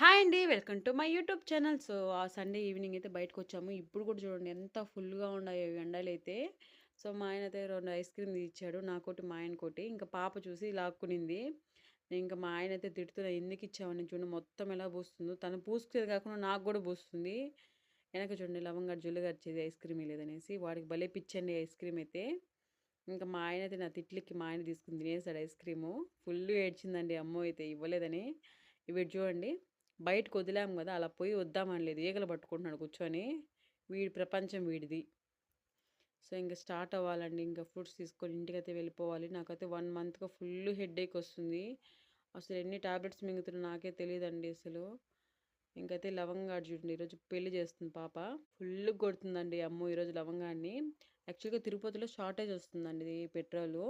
Hi అండి. Welcome to my YouTube channel. So, ఆ Sunday evening అయితే బయటకొచ్చాము. ఇప్పుడు కూడా చూడండి ఎంత ఫుల్‌గా ఉన్నాయో ఎండలైతే. సో, మా ఆయనయితే 2 ఐస్ క్రీమ్‌లు ఇచ్చాడు. నాకోటి, మా ఆయనకోటి. ఇంక పాప చూసి లాక్కునింది. ఇంక మా ఆయనయితే తిడుతున్నా, "ఎందుకిచ్చావని చూడు మొత్తం ఎలా పూస్తుందో." తను పూసుకునేది కాకుండా నాకు గూడా పూస్తుంది. ఎనక చూడండి లవంగా జుల్లు కరిచేది ఐస్ క్రీమ్ ఇయలేదనేసి. వాడికి భలే పిచ్చండి ఐస్ క్రీమ్ అయితే. ఇంక మా ఆయనయితే నా తిట్లకి మా ఆయన తీసుకొని తినేసాడు ఐస్ క్రీము. ఫుల్లు ఏడ్చిందండి అమ్మో అయితే ఇవ్వలేదని. ఇవిటు చూడండి బయటకు వదిలాము గదా! అలా పోయి వద్దామనలేదు. ఈగలు పట్టుకుంటున్నాడు కూర్చొని. వీడి ప్రపంచం వీడిది. సో, ఇంక స్టార్ట్ అవ్వాలండి. ఇంక ఫ్రూట్స్ తీసుకొని ఇంటికైతే వెళ్ళిపోవాలి. నాకైతే 1 మంత్‌గా ఫుల్లు హెడ్‌ఏక్ వస్తుంది. అసలు ఎన్ని టాబ్లెట్స్ మింగుతున్నా నాకే తెలీదండి అసలు. ఇంకైతే లవంగా చూడండి ఈరోజు పెళ్లి చేస్తుంది పాప. ఫుల్లుగా కొడుతుందండి అమ్మో! ఈరోజు లవంగాన్ని. యాక్చువల్‌గా తిరుపతిలో షార్టేజ్ వస్తుందండి పెట్రోలు.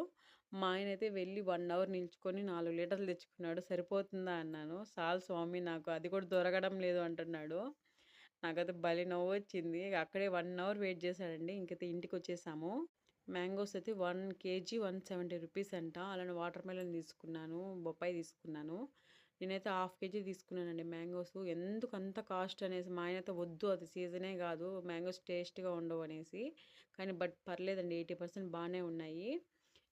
మా ఆయనైతే వెళ్ళి 1 అవర్ నిల్చుకొని 4 లీటర్లు తెచ్చుకున్నాడు. సరిపోతుందా అన్నాను. "చాలు స్వామి నాకు అది కూడా దొరకడం లేదు" అంటున్నాడు. నాకైతే భలే నవ్వొచ్చింది. అక్కడే 1 అవర్ వెయిట్ చేశాడండి. ఇంకైతే ఇంటికొచ్చేసాము. మ్యాంగోస్ అయితే 1 కేజీ 170 రూపీస్ అంట. అలానే వాటర్ మెలన్ తీసుకున్నాను. బొప్పాయి తీసుకున్నాను. నేనైతే హాఫ్ కేజీ తీసుకున్నానండి మ్యాంగోస్. ఎందుకంత కాస్ట్ అనేసి మా ఆయనైతే వద్దు అది సీజనే కాదు. మ్యాంగోస్ టేస్ట్‌గా ఉండవనేసి. కానీ పర్లేదండి 80% బానే ఉన్నాయి.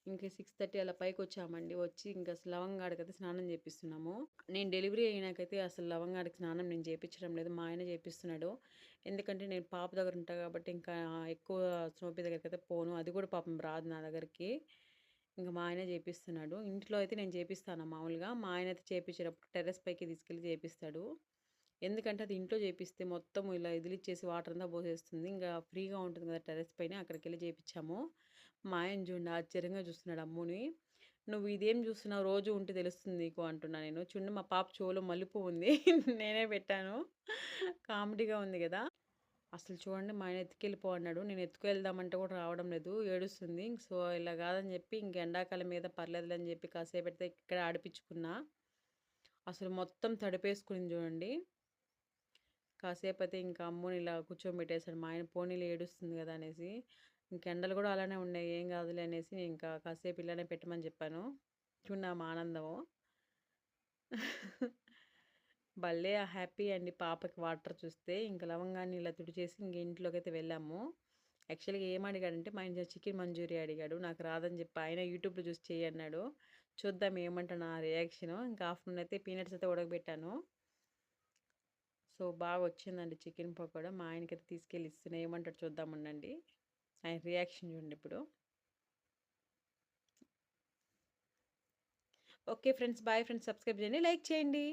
ఇంక 6:30 అలా పైకొచ్చామండి. వచ్చి ఇంక అసలు లవంగాడికైతే స్నానం చేపిస్తున్నాము. నేను డెలివరీ అయినాకైతే అసలు లవంగాడికి స్నానం నేను చేపిచ్చడం లేదు. మా ఆయన చేపిస్తున్నాడు. ఎందుకంటే నేను పాప దగ్గర ఉంటా కాబట్టి ఇంకా ఎక్కువ స్నోపి దగ్గరికైతే పోను. అది కూడా పాపం రాదు నా దగ్గరికి. ఇంక మా ఆయనే చేపిస్తున్నాడు. ఇంట్లో అయితే నేను చేపిస్తాను మామూలుగా. మా ఆయనైతే చేపిచ్చేటప్పుడు టెర్రస్ పైకి తీసుకెళ్ళి చేపిస్తాడు. ఎందుకంటే అది ఇంట్లో చేపిస్తే మొత్తం ఇలా ఇదిలిచ్చేసి వాటర్ అంతా పోసేస్తుంది. ఇంగా ఫ్రీగా ఉంటుంది కదా టెర్రస్ పైన అక్కడికెళ్ళి చేపిచ్చాము. మా ఆయన చూడండి ఆశ్చర్యంగా చూస్తున్నాడు అమ్ముని. "నువ్వు ఇదేం చూస్తున్నావు రోజు ఉంటే తెలుస్తుంది నీకు" అంటున్నా నేను. చూడండి మా పాప చెవులో మల్లెపువ్వు ఉంది. నేనే పెట్టాను. కామెడీగా ఉంది గదా! అసలు చూడండి మా ఆయన ఎత్తుకెళ్ళిపో అన్నాడు. నేను ఎత్తుకెళ్దామంటే కూడా రావడం లేదు. ఏడుస్తుంది. సో, ఇలా కాదని చెప్పి ఇంక ఎండాకాలం మీద పర్లేదులే అని చెప్పి కాసేపైతే ఇక్కడే ఆడిపిచ్చుకున్నా. అసలు మొత్తం తడిపేసుకునింది చూడండి. కాసేపయితే ఇంకా అమ్ముని ఇలా కూర్చోబెట్టేసాడు. మా ఆయన పోనీలే ఏడుస్తుంది గదా! అనేసి. ఇంక ఎండలు గూడా అలానే ఉన్నాయి. ఏం గాదులే అనేసి ఇంకా కాసేపు ఇలానే పెట్టమని జెప్పాను. చూడు నా ఆనందము. భలే హ్యాపీ అండి పాపకి వాటర్ చూస్తే. ఇంక లవంగాన్ని ఇలా తుడిచేసి ఇంక ఇంట్లోకైతే వెళ్ళాము. యాక్చువల్‌గా ఏం అడిగాడంటే మా ఆయన చికెన్ మంచూరియా అడిగాడు. నాకు రాదని జెప్పి ఆయన యూట్యూబ్‌లో చూసి చెయ్యి అన్నాడు. చూద్దాం ఏమంటాడు నా రియాక్షను. ఇంకా ఆఫ్టర్‌నూన్ అయితే పీనట్స్ అయితే ఉడకబెట్టాను. సో, బాగొచ్చిందండి చికెన్ పకోడా. మా ఆయనకైతే తీసుకెళ్ళి ఇస్తున్నా. ఏమంటాడో చూద్దాం ఉండండి. ఆయన రియాక్షన్ చూడండి ఇప్పుడు. Okay friends. Bye friends. Subscribe చేయండి. లైక్ చేయండి.